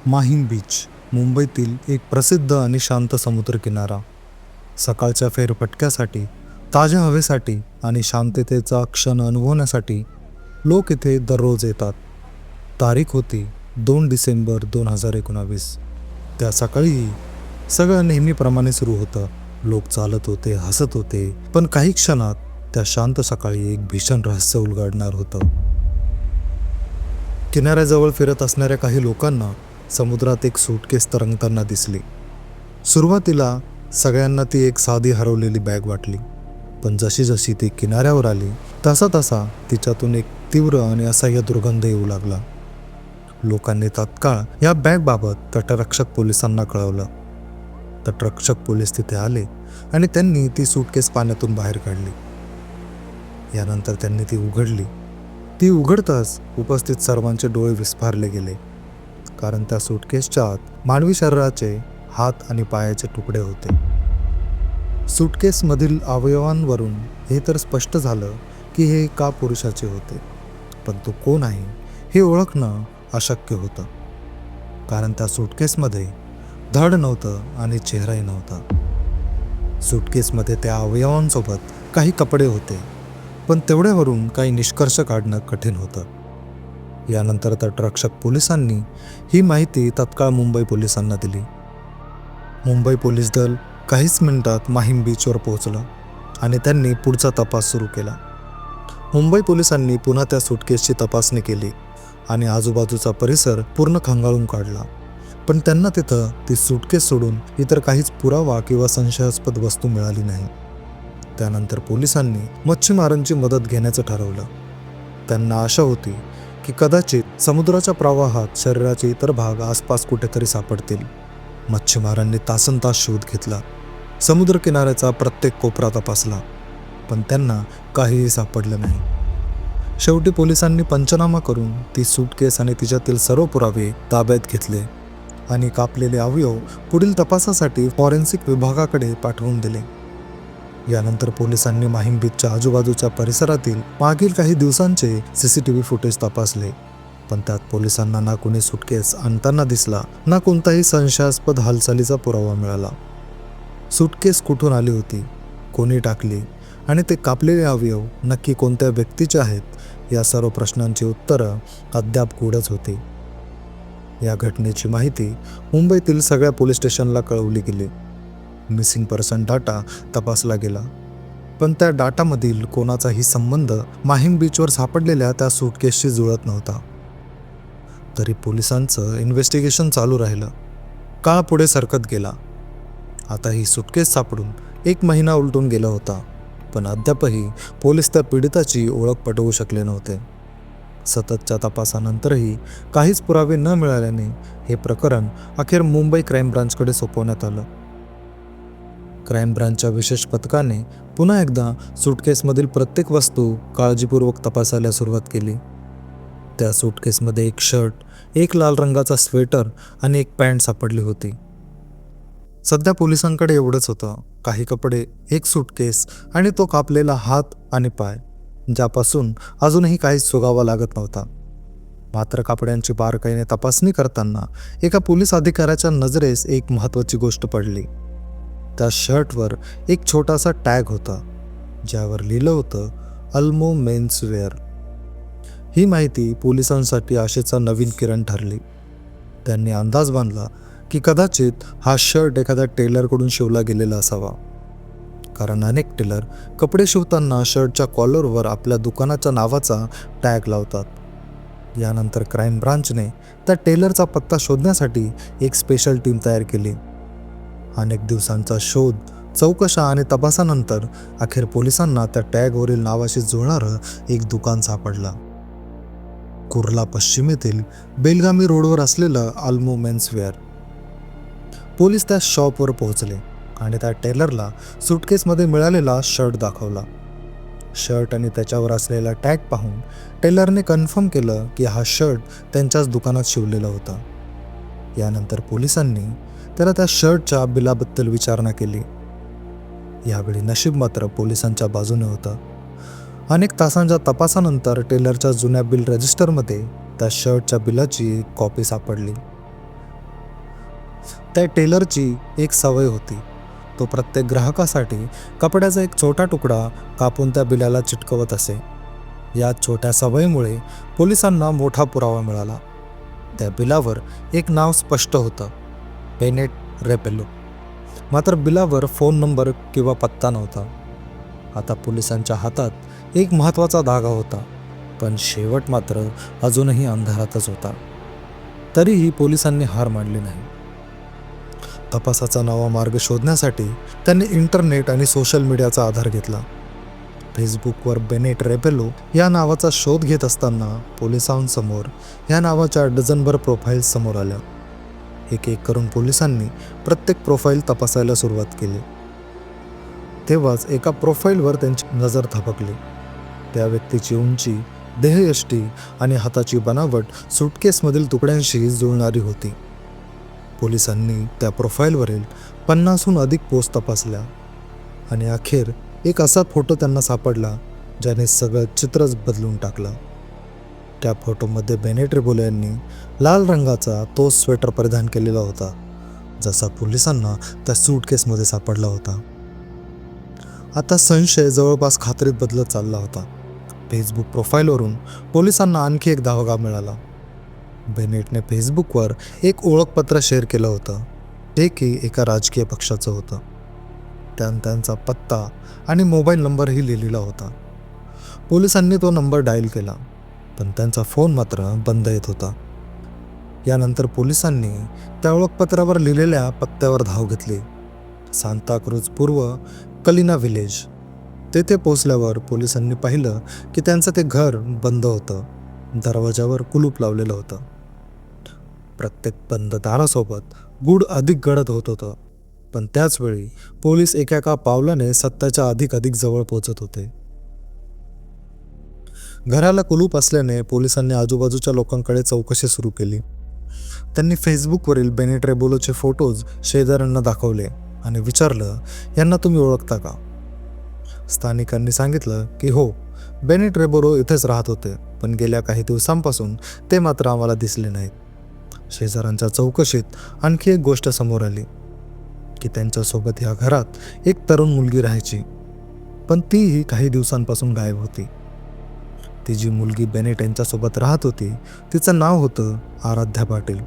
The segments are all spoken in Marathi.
माहीम बीच मुंबईतील एक प्रसिद्ध आणि शांत समुद्रकिनारा. सकाळच्या फेरफटक्यासाठी, ताज्या हवेसाठी आणि शांततेचा क्षण अनुभवण्यासाठी लोक इथे दररोज येतात. तारीख होती 2 डिसेंबर 2019. त्या सकाळीही सगळं नेहमीप्रमाणे सुरू होतं. लोक चालत होते, हसत होते, पण काही क्षणात त्या शांत सकाळी एक भीषण रहस्य उलगडणार होतं. किनाऱ्याजवळ फिरत असणाऱ्या काही लोकांना समुद्रात एक सूटकेस तरंगताना दिसली. सुरुवातीला सगळ्यांना ती एक साधी हरवलेली बॅग वाटली, पण जशी जशी ती किनाऱ्यावर आली तसा तसा तिच्यातून एक तीव्र आणि असह्य दुर्गंध येऊ लागला. लोकांनी तात्काळ या बॅगबाबत तटरक्षक पोलिसांना कळवलं. तटरक्षक पोलीस तिथे आले आणि त्यांनी ती सूटकेस पाण्यातून बाहेर काढली. यानंतर त्यांनी ती उघडली. ती उघडताच उपस्थित सर्वांचे डोळे विस्फारले गेले, कारण त्या सूटकेसच्या आत मानवी शरीराचे हात आणि पायाचे तुकडे होते. सूटकेसमधील अवयवांवरून हे तर स्पष्ट झालं की हे एका पुरुषाचे होते, पण तो कोण आहे हे ओळखणं अशक्य होतं, कारण त्या सूटकेसमध्ये धड नव्हतं आणि चेहराही नव्हता. सूटकेसमध्ये त्या अवयवांसोबत काही कपडे होते, पण तेवढ्यावरून काही निष्कर्ष काढणं कठीण होतं. यानंतर तटरक्षक पोलिसांनी ही माहिती तत्काळ मुंबई पोलिसांना दिली. मुंबई पोलीस दल काहीच मिनिटात माहीम बीचवर पोहोचलं आणि त्यांनी पुढचा तपास सुरू केला. मुंबई पोलिसांनी पुन्हा त्या सूटकेसची तपासणी केली आणि आजूबाजूचा परिसर पूर्ण खंगाळून काढला, पण त्यांना तिथं ती सूटकेस सोडून इतर काहीच पुरावा किंवा संशयास्पद वस्तू मिळाली नाही. त्यानंतर पोलिसांनी मच्छीमारांची मदत घेण्याचं ठरवलं. त्यांना आशा होती की कदाचित समुद्राच्या प्रवाहात शरीराचे इतर भाग आसपास कुठेतरी सापडतील. मच्छीमारांनी तासनतास शोध घेतला. समुद्रकिनाऱ्याचा प्रत्येक कोपरा तपासला, पण त्यांना काहीही सापडलं नाही. शेवटी पोलिसांनी पंचनामा करून ती सूटकेस आणि तिच्यातील सर्व पुरावे ताब्यात घेतले आणि कापलेले अवयव पुढील तपासासाठी फॉरेन्सिक विभागाकडे पाठवून दिले. यानंतर पोलिसांनी माहीम बीचच्या आजूबाजूच्या परिसरातील मागील काही दिवसांचे CCTV फुटेज तपासले, पण त्यात पोलिसांना ना कोणी सूटकेस आणताना दिसला, ना कोणताही संशयास्पद हालचालीचा पुरावा मिळाला. सूटकेस कुठून आली होती, कोणी टाकली आणि ते कापलेले अवयव नक्की कोणत्या व्यक्तीचे आहेत, या सर्व प्रश्नांची उत्तरं अद्याप गूढच होती. या घटनेची माहिती मुंबईतील सगळ्या पोलीस स्टेशनला कळवली गेली. मिसिंग पर्सन डाटा तपासला गेला, पण त्या डाटामधील कोणाचाही संबंध माहीम बीचवर सापडलेल्या त्या सूटकेसशी जुळत नव्हता. तरी पोलिसांचं इन्व्हेस्टिगेशन चालू राहिलं. काळ पुढे सरकत गेला. आता ही सूटकेस सापडून 1 महिना उलटून गेला होता, पण अद्यापही पोलीस त्या पीडिताची ओळख पटवू शकले नव्हते. सततच्या तपासानंतरही काहीच पुरावे न मिळाल्याने हे प्रकरण अखेर मुंबई क्राईम ब्रांचकडे सोपवण्यात आलं. क्राईम ब्रांचच्या विशेष पथकाने पुन्हा एकदा सूटकेसमधील प्रत्येक वस्तू काळजीपूर्वक तपासायला सुरुवात केली. त्या सूटकेसमध्ये एक शर्ट, एक लाल रंगाचा स्वेटर आणि एक पॅन्ट सापडली होती. सध्या पोलिसांकडे एवढंच होतं, काही कपडे, एक सूटकेस आणि तो कापलेला हात आणि पाय, ज्यापासून अजूनही काहीच सुगावा लागत नव्हता. मात्र कपड्यांची बारकाईने तपासणी करताना एका पोलीस अधिकाऱ्याच्या नजरेस एक महत्त्वाची गोष्ट पडली. त्या शर्टवर एक छोटासा टॅग होता, ज्यावर लिहिलं होतं अल्मो मेन्सवेअर. ही माहिती पोलिसांसाठी आशेचा नवीन किरण ठरली. त्यांनी अंदाज बांधला की कदाचित हा शर्ट एखाद्या टेलरकडून शिवला गेलेला असावा, कारण अनेक टेलर कपडे शिवताना शर्टच्या कॉलरवर आपल्या दुकानाच्या नावाचा टॅग लावतात. यानंतर क्राईम ब्रांचने त्या टेलरचा पत्ता शोधण्यासाठी एक स्पेशल टीम तयार केली. अनेक दिवसांचा शोध, चौकशा आणि तपासानंतर अखेर पोलिसांना त्या टॅगवरील नावाशी जुळणारं एक दुकान सापडलं. कुर्ला पश्चिमेतील बेलगामी रोडवर असलेलं अल्मो मेन्सवेअर. पोलीस त्या शॉपवर पोहोचले आणि त्या टेलरला सूटकेसमध्ये मिळालेला शर्ट दाखवला. शर्ट आणि त्याच्यावर असलेला टॅग पाहून टेलरने कन्फर्म केलं की हा शर्ट त्यांच्याच दुकानात शिवलेला होता. यानंतर पोलिसांनी त्याला त्या शर्टच्या बिलाबद्दल विचारणा केली. यावेळी नशीब मात्र पोलिसांच्या बाजूने होतं. अनेक तासांच्या तपासानंतर टेलरच्या जुन्या बिल रजिस्टरमध्ये त्या शर्टच्या बिलाची एक कॉपी सापडली. त्या टेलरची एक सवय होती. तो प्रत्येक ग्राहकासाठी कपड्याचा एक छोटा तुकडा कापून त्या बिलाला चिटकवत असे. या छोट्या सवयीमुळे पोलिसांना मोठा पुरावा मिळाला. त्या बिलावर एक नाव स्पष्ट होतं, बेनेट रेपेलो. मात्र बिलावर फोन नंबर किंवा पत्ता नव्हता. आता पोलिसांच्या हातात एक महत्त्वाचा धागा होता, पण शेवट मात्र अजूनही अंधारातच होता. तरीही पोलिसांनी हार मानली नाही. तपासाचा नवा मार्ग शोधण्यासाठी त्यांनी इंटरनेट आणि सोशल मीडियाचा आधार घेतला. फेसबुकवर बेनेट रेपेलो या नावाचा शोध घेत असताना पोलिसांसमोर या नावाच्या डझनभर प्रोफाईल्स समोर आल्या. एक एक करून पोलिसांनी प्रत्येक प्रोफाईल तपासायला सुरुवात केली. तेव्हाच एका प्रोफाईलवर त्यांची नजर थबकली. त्या व्यक्तीची उंची, देहयष्टी आणि हाताची बनावट सुटकेसमधील तुकड्यांशी जुळणारी होती. पोलिसांनी त्या प्रोफाईलवरील 50हून अधिक पोस्ट तपासल्या आणि अखेर एक असा फोटो त्यांना सापडला ज्याने सगळं चित्रच बदलून टाकलं. त्या फोटोमध्ये बेनेट रेपेलो यांनी लाल रंगाचा तो स्वेटर परिधान केलेला होता, जसा पोलिसांना त्या सूटकेसमध्ये सापडला होता. आता संशय जवळपास खात्रीत बदलत चालला होता. फेसबुक प्रोफाईलवरून पोलिसांना आणखी एक धागा मिळाला. बेनेटने फेसबुकवर एक ओळखपत्र शेअर केलं होतं, ते की एका राजकीय पक्षाचं होतं. त्यात त्यांचा पत्ता आणि मोबाईल नंबरही लिहिलेला होता. पोलिसांनी तो नंबर डायल केला, पण त्यांचा फोन मात्र बंद येत होता. यानंतर पोलिसांनी त्या ओळखपत्रावर लिहिलेल्या पत्त्यावर धाव घेतली, सांताक्रूज पूर्व कलिना विलेज. तेथे पोचल्यावर पोलिसांनी पाहिलं की त्यांचं ते घर बंद होतं. दरवाजावर कुलूप लावलेलं होतं. प्रत्येक बंद दारासोबत गूढ अधिक गडद होत होतं. पण त्याचवेळी पोलीस एका पावलाने सत्याच्या अधिक जवळ पोहोचत होते. घराला कुलूप असल्याने पोलिसांनी आजूबाजूच्या लोकांकडे चौकशी सुरू केली. त्यांनी फेसबुकवरील बेनेट रेपेलोचे फोटोज शेजाऱ्यांना दाखवले आणि विचारलं, यांना तुम्ही ओळखता का? स्थानिकांनी सांगितलं की हो, बेनेट रेपेलो इथेच राहत होते, पण गेल्या काही दिवसांपासून ते मात्र आम्हाला दिसले नाहीत. शेजाऱ्यांच्या चौकशीत आणखी एक गोष्ट समोर आली की त्यांच्यासोबत या घरात एक तरुण मुलगी राहायची, पण तीही काही दिवसांपासून गायब होती. ती जी मुलगी बेनेट यांच्यासोबत राहत होती तिचं नाव होतं आराध्या पाटील,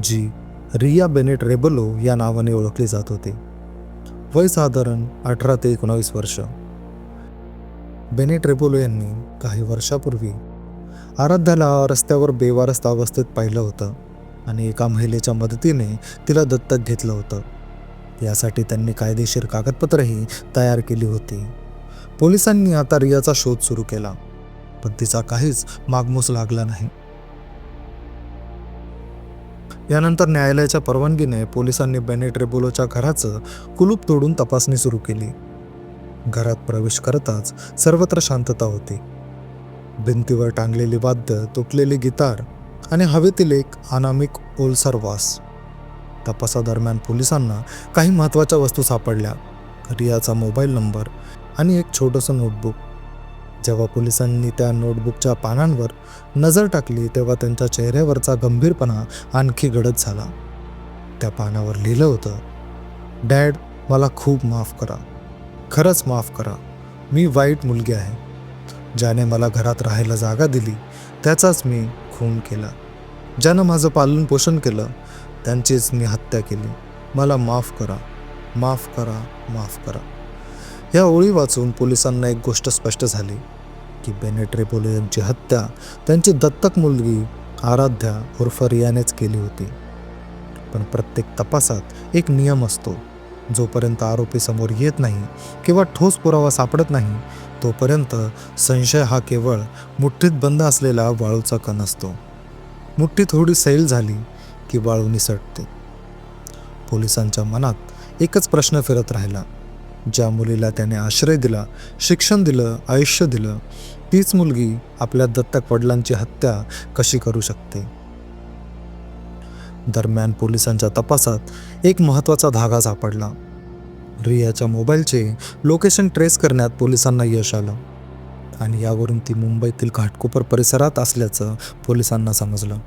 जी रिया बेनेट रेपेलो या नावाने ओळखली जात होती. वय साधारण 18 ते 19 वर्ष. बेनेट रेपेलो यांनी काही वर्षापूर्वी आराध्याला रस्त्यावर बेवारस अवस्थेत पाहिलं होतं आणि एका महिलेच्या मदतीने तिला दत्तक घेतलं होतं. यासाठी त्यांनी कायदेशीर कागदपत्रही तयार केली होती. पोलिसांनी आता रियाचा शोध सुरू केला, पण तिचा काहीच मागमूस लागला नाही. यानंतर न्यायालयाच्या परवानगीने पोलिसांनी बेनेट रेपेलोच्या घराचं कुलूप तोडून तपासणी सुरू केली. घरात प्रवेश करताच सर्वत्र शांतता होती. भिंतीवर टांगलेली वाद्य, तुटलेली गिटार आणि हवेतील एक अनामिक ओलसर वास. तपासादरम्यान पोलिसांना काही महत्त्वाच्या वस्तू सापडल्या, रियाचा मोबाईल नंबर आणि एक छोटंसं नोटबुक. जेव्हा पोलिसांनी त्या नोटबुकच्या पानांवर नजर टाकली तेव्हा त्यांच्या चेहऱ्यावरचा गंभीरपणा आणखी गडद झाला. त्या पानावर लिहिलं होतं, डॅड, मला खूप माफ करा, खरंच माफ करा. मी वाईट मुलगी आहे. ज्याने मला घरात राहायला जागा दिली त्याचाच मी खून केला. ज्यानं माझं पालन पोषण केलं त्यांचीच मी हत्या केली. मला माफ करा, माफ करा, माफ करा. या ओळी वाचून पोलिसांना एक गोष्ट स्पष्ट झाली की बेनेट रेपेलो यांची हत्या त्यांची दत्तक मुलगी आराध्या उर्फ रियानेच केली होती. पण प्रत्येक तपासात एक नियम असतो, जोपर्यंत आरोपी समोर येत नाही किंवा ठोस पुरावा सापडत नाही तोपर्यंत संशय हा केवळ मुठ्ठीत बंद असलेला वाळूचा कण असतो. मुठ्ठी थोडी सैल झाली की वाळू निसटते. पोलिसांच्या मनात एकच प्रश्न फिरत राहिला, ज्या मुलीला त्याने आश्रय दिला, शिक्षण दिलं, आयुष्य दिलं, तीच मुलगी आपल्या दत्तक वडिलांची हत्या कशी करू शकते? दरम्यान पोलिसांच्या तपासात एक महत्त्वाचा धागा सापडला. रियाच्या मोबाईलचे लोकेशन ट्रेस करण्यात पोलिसांना यश आलं आणि यावरून ती मुंबईतील घाटकोपर परिसरात असल्याचं पोलिसांना समजलं.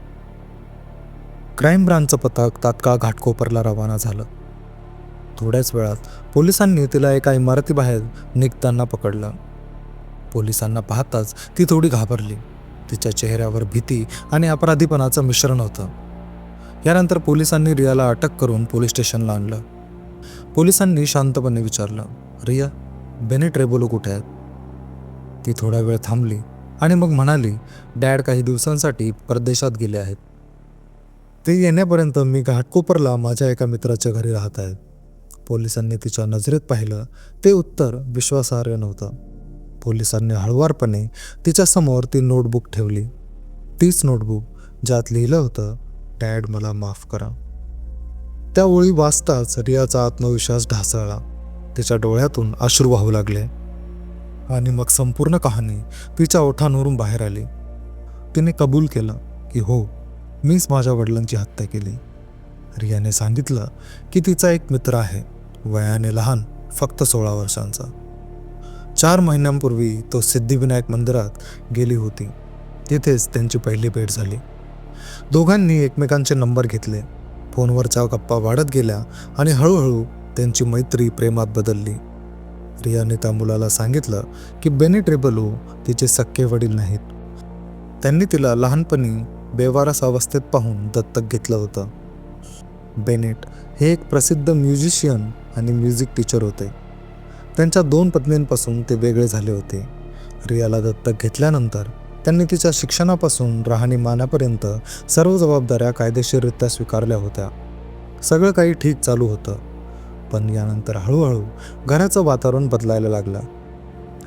क्राईम ब्रांचचं पथक तात्काळ घाटकोपरला रवाना झालं. थोड्याच वेळात पोलिसांनी तिला एका इमारतीबाहेर निघताना पकडलं. पोलिसांना पाहताच ती थोडी घाबरली. तिच्या चेहऱ्यावर भीती आणि अपराधीपणाचं मिश्रण होतं. यानंतर पोलिसांनी रियाला अटक करून पोलीस स्टेशनला आणलं. पोलिसांनी शांतपणे विचारलं, रिया, बेनेट रेबोलो कुठे आहेत? ती थोडा वेळ थांबली आणि मग म्हणाली, डॅड काही दिवसांसाठी परदेशात गेले आहेत. ते येण्यापर्यंत मी घाटकोपरला माझ्या एका मित्राच्या घरी राहत आहेत. पोलिसांनी तिच्या नजरेत पाहिलं. ते उत्तर विश्वासार्ह नव्हतं. पोलिसांनी हळुवारपणे तिच्यासमोर ती नोटबुक ठेवली. तीच नोटबुक ज्यात लिहिलं होतं, डॅड मला माफ करा. त्या ओळी वाचताच रियाचा आत्मविश्वास ढासळला. तिच्या डोळ्यातून अश्रू वाहू लागले आणि मग संपूर्ण कहाणी तिच्या ओठांवरून बाहेर आली. तिने कबूल केलं की हो, मीच माझ्या वडिलांची हत्या केली. रियाने सांगितलं की तिचा एक मित्र आहे, वयाने लहान, फक्त 16 वर्षांचा. 4 महिन्यांपूर्वी तो सिद्धिविनायक मंदिरात गेली होती. तिथेच त्यांची पहिली भेट झाली. दोघांनी एकमेकांचे नंबर घेतले. फोनवरच्या गप्पा वाढत गेल्या आणि हळूहळू त्यांची मैत्री प्रेमात बदलली. रियाने त्या मुलाला सांगितलं की बेनेट रेबोलो तिचे सख्खे वडील नाहीत. त्यांनी तिला लहानपणी बेवारस अवस्थेत पाहून दत्तक घेतलं होतं. बेनेट हे एक प्रसिद्ध म्युझिशियन आणि म्युझिक टीचर होते. त्यांच्या 2 पत्नींपासून ते वेगळे झाले होते. रियाला दत्तक घेतल्यानंतर त्यांनी तिच्या शिक्षणापासून राहणीमानापर्यंत सर्व जबाबदाऱ्या कायदेशीररित्या स्वीकारल्या होत्या. सगळं काही ठीक चालू होतं. पण यानंतर हळूहळू घराचं वातावरण बदलायला लागलं.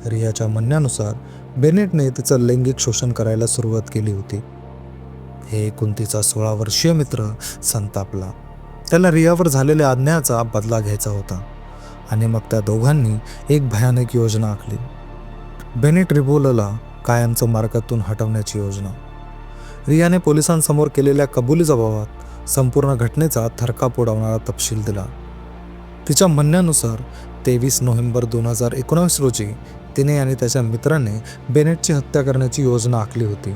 रियाच्या म्हणण्यानुसार बेनेटने तिचं लैंगिक शोषण करायला सुरुवात केली होती. हे ऐकून तिचा 16 वर्षीय मित्र संतापला. त्याला रियावर झालेल्या अन्यायाचा बदला घ्यायचा होता आणि मग त्या दोघांनी एक भयानक योजना आखली. बेनेट रेबोलोला कायमचं मार्गातून हटवण्याची योजना. रियाने पोलिसांसमोर केलेल्या कबुली जबाबात संपूर्ण घटनेचा थरकाप उडवणारा तपशील दिला. तिच्या म्हणण्यानुसार 23 नोव्हेंबर 2019 रोजी तिने आणि त्याच्या मित्राने बेनेटची हत्या करण्याची योजना आखली होती.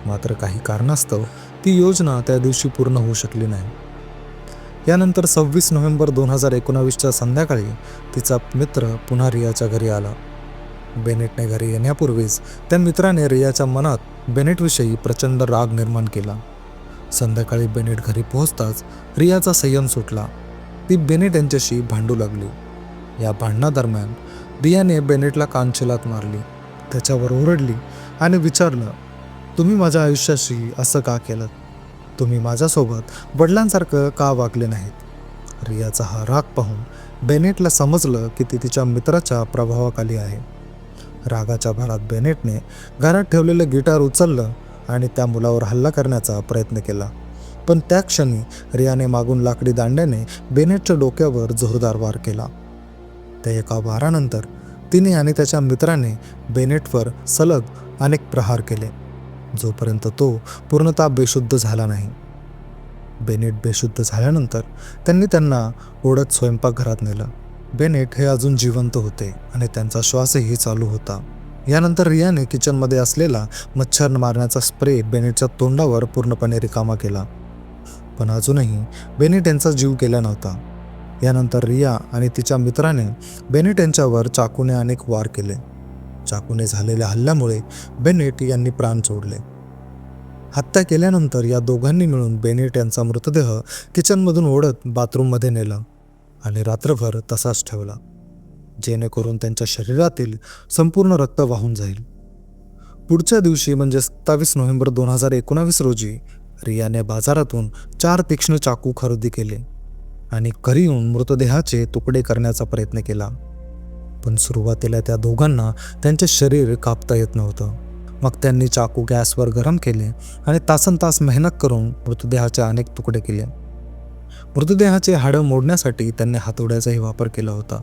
मात्र काही कारणास्तव ती योजना त्या दिवशी पूर्ण होऊ शकली नाही. यानंतर 26 नोव्हेंबर 2019च्या संध्याकाळी तिचा मित्र पुन्हा रियाच्या घरी आला. बेनेटने घरी येण्यापूर्वीच त्या मित्राने रियाच्या मनात बेनेटविषयी प्रचंड राग निर्माण केला. संध्याकाळी बेनेट घरी पोहोचताच रियाचा संयम सुटला. ती बेनेट यांच्याशी भांडू लागली. या भांडणादरम्यान रियाने बेनेटला कानशिलात मारली, त्याच्यावर ओरडली आणि विचारलं, तुम्ही माझ्या आयुष्याशी असं का केलं? तुम्ही माझ्यासोबत वडिलांसारखं का वागले नाहीत? रियाचा हा राग पाहून बेनेटला समजलं की ती तिच्या मित्राच्या प्रभावाखाली आहे. रागाच्या भरात बेनेटने घरात ठेवलेलं गिटार उचललं आणि त्या मुलावर हल्ला करण्याचा प्रयत्न केला. पण त्या क्षणी रियाने मागून लाकडी दांड्याने बेनेटच्या डोक्यावर जोरदार वार केला. त्या एका वारानंतर तिने आणि त्याच्या मित्राने बेनेटवर सलग अनेक प्रहार केले, जोपर्यंत तो पूर्णतः बेशुद्ध झाला नाही. बेनेट बेशुद्ध झाल्यानंतर त्यांनी त्यांना ओढत स्वयंपाकघरात नेलं. बेनेट हे अजून जिवंत होते आणि त्यांचा श्वासही चालू होता. यानंतर रियाने किचनमध्ये असलेला मच्छर मारण्याचा स्प्रे बेनेटच्या तोंडावर पूर्णपणे रिकामा केला. पण अजूनही बेनेट यांचा जीव गेला नव्हता. यानंतर रिया आणि तिच्या मित्राने बेनेट यांच्यावर चाकूने अनेक वार केले. चाकूने झालेल्या हल्ल्यामुळे बेनेट यांनी प्राण सोडले. हत्या केल्यानंतर या दोघांनी मिळून बेनेट यांचा मृतदेह किचनमधून ओढत बाथरूममध्ये नेला आणि रात्रभर तसाच ठेवला, जेणेकरून त्यांच्या शरीरातील संपूर्ण रक्त वाहून जाईल. पुढच्या दिवशी म्हणजे 27 नोव्हेंबर 2019 रोजी रियाने बाजारातून 4 तीक्ष्ण चाकू खरेदी केले आणि घरी येऊन मृतदेहाचे तुकडे करण्याचा प्रयत्न केला. पण सुरुवातीला त्या दोघांना त्यांचे शरीर कापता येत नव्हतं. मग त्यांनी चाकू गॅसवर गरम केले आणि तासनतास मेहनत करून मृतदेहाचे अनेक तुकडे केले. मृतदेहाचे हाडं मोडण्यासाठी त्यांनी हातोड्याचाही वापर केला होता.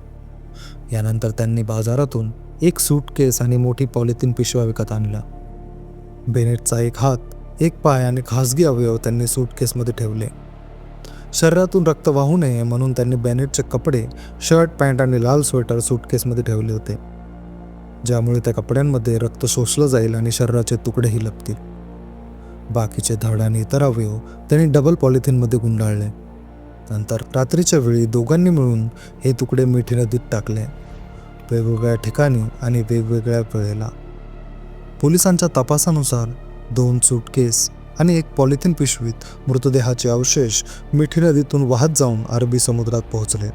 यानंतर त्यांनी बाजारातून एक सूटकेस आणि मोठी पॉलिथिन पिशव्या विकत आणल्या. बेनेटचा एक हात, एक पाय आणि खासगी अवयव त्यांनी सूटकेसमध्ये ठेवले. शरीरातून रक्त वाहू नये म्हणून त्यांनी बेनेटचे कपडे, शर्ट, पॅन्ट आणि लाल स्वेटर सूटकेसमध्ये ठेवले होते, ज्यामुळे त्या कपड्यांमध्ये रक्त शोषलं जाईल आणि शरीराचे तुकडेही लपतील. बाकीचे धड आणि इतर अवयव त्यांनी डबल पॉलिथिनमध्ये गुंडाळले. नंतर रात्रीच्या वेळी दोघांनी मिळून हे तुकडे मिठी नदीत टाकले, वेगवेगळ्या ठिकाणी आणि वेगवेगळ्या वेळेला. पोलिसांच्या तपासानुसार 2 सूटकेस आणि 1 पॉलिथिन पिशवीत मृतदेहाचे अवशेष मिठी नदीतून वाहत जाऊन अरबी समुद्रात पोहोचले.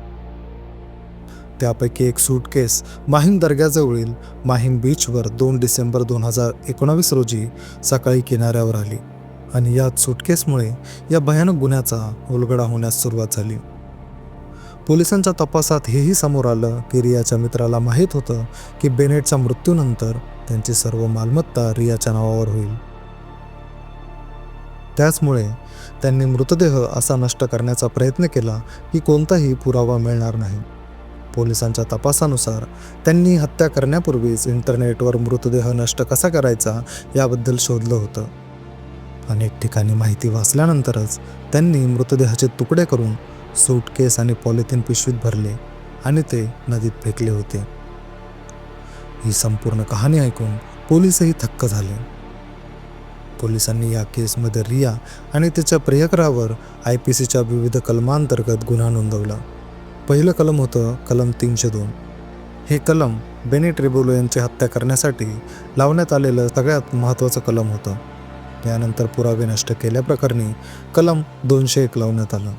त्यापैकी 1 सूटकेस माहीम दर्ग्याजवळील माहीम बीचवर 2 डिसेंबर 2019 रोजी सकाळी किनाऱ्यावर आली आणि याच सूटकेसमुळे या भयानक गुन्ह्याचा उलगडा होण्यास सुरुवात झाली. पोलिसांच्या तपासात हेही समोर आलं की रियाच्या मित्राला माहीत होतं की बेनेटच्या मृत्यूनंतर त्यांची सर्व मालमत्ता रियाच्या नावावर होईल. त्याचमुळे त्यांनी मृतदेह असा नष्ट करण्याचा प्रयत्न केला की कोणताही पुरावा मिळणार नाही. पोलिसांच्या तपासानुसार त्यांनी हत्या करण्यापूर्वीच इंटरनेटवर मृतदेह नष्ट कसा करायचा याबद्दल शोधलं होतं. अनेक ठिकाणी माहिती वाचल्यानंतरच त्यांनी मृतदेहाचे तुकडे करून सूटकेस आणि पॉलिथिन पिशवीत भरले आणि ते नदीत फेकले होते. ही संपूर्ण कहाणी ऐकून पोलीसही थक्क झाले. पोलिसांनी या केसमध्ये रिया आणि तिच्या प्रियकरावर IPCच्या विविध कलमांतर्गत गुन्हा नोंदवला. पहिलं कलम होतं कलम 302. हे कलम बेनेट रेबोलो यांची हत्या करण्यासाठी लावण्यात आलेलं सगळ्यात महत्त्वाचं कलम होतं. यानंतर पुरावे नष्ट केल्याप्रकरणी कलम 201 लावण्यात आलं.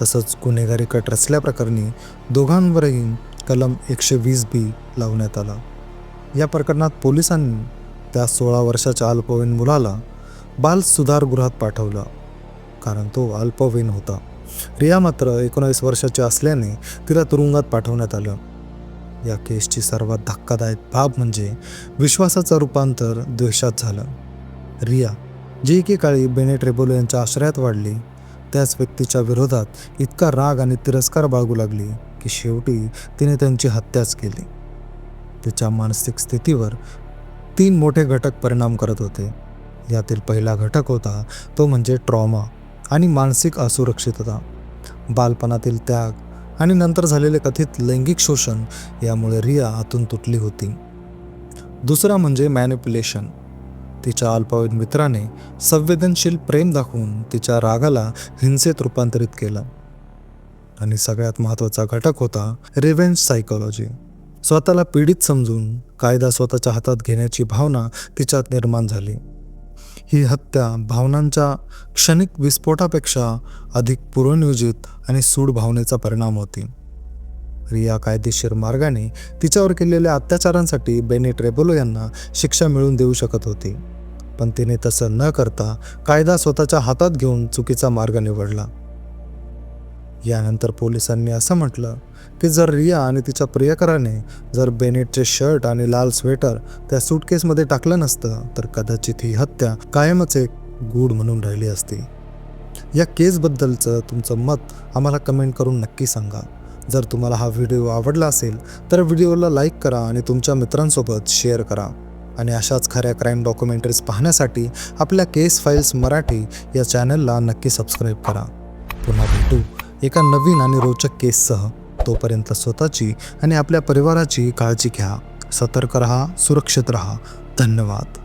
तसंच गुन्हेगारी कट रचल्याप्रकरणी दोघांवरही कलम 120B लावण्यात आला. या प्रकरणात पोलिसांनी त्या 16 वर्षाच्या अल्पवयीन मुलाला बाल सुधारगृहात पाठवलं, कारण तो अल्पवयीन होता. रिया मात्र 19 वर्षाची असल्याने तिला तुरुंगात पाठवण्यात आलं. या केसची सर्वात धक्कादायक बाब म्हणजे विश्वासाचं रूपांतर द्वेषात झालं. रिया, जी एकेकाळी बेनेट रेबोलो यांच्या आश्रयात वाढली, त्याच व्यक्तीच्या विरोधात इतका राग आणि तिरस्कार बाळगू लागली की शेवटी तिने त्यांची हत्याच केली. तिच्या मानसिक स्थितीवर 3 मोठे घटक परिणाम करत होते. यातील पहिला घटक होता तो म्हणजे ट्रॉमा आणि मानसिक असुरक्षितता. बालपणातील त्याग आणि नंतर झालेले कथित लैंगिक शोषण यामुळे रिया आतून तुटली होती. दुसरा म्हणजे मॅनिप्युलेशन. तिच्या अल्पवयीन मित्राने संवेदनशील प्रेम दाखवून तिच्या रागाला हिंसेत रूपांतरित केलं. आणि सगळ्यात महत्त्वाचा घटक होता रिव्हेंज सायकोलॉजी. स्वतःला पीडित समजून कायदा स्वतःच्या हातात घेण्याची भावना तिच्यात निर्माण झाली. ही हत्या भावनांच्या क्षणिक विस्फोटापेक्षा अधिक पूर्वनियोजित आणि सूड भावनेचा परिणाम होती. रिया कायदेशीर मार्गाने तिच्यावर केलेल्या अत्याचारांसाठी बेनेट रेबोलो यांना शिक्षा मिळवून देऊ शकत होती, पण तिने तसं न करता कायदा स्वतःच्या हातात घेऊन चुकीचा मार्ग निवडला. यानंतर पोलिसांनी असं म्हटलं की जर रिया आणि तिच्या प्रियकराने जर बेनेटचे शर्ट आणि लाल स्वेटर त्या सूटकेसमध्ये टाकलं नसतं तर कदाचित ही हत्या कायमच एक गूढ म्हणून राहिली असती. या केसबद्दलचं तुमचं मत आम्हाला कमेंट करून नक्की सांगा. जर तुम्हाला हा व्हिडिओ आवडला असेल तर व्हिडिओला लाईक करा आणि तुमच्या मित्रांसोबत शेअर करा. आणि अशाच खऱ्या क्राईम डॉक्युमेंटरीज पाहण्यासाठी आपल्या केस फाईल्स मराठी या चॅनलला नक्की सबस्क्राईब करा. पुन्हा भेटू एका नवीन आणि रोचक केससह. तोपर्यंत स्वतःची आणि आपल्या परिवाराची काळजी घ्या. सतर्क रहा, सुरक्षित रहा. धन्यवाद.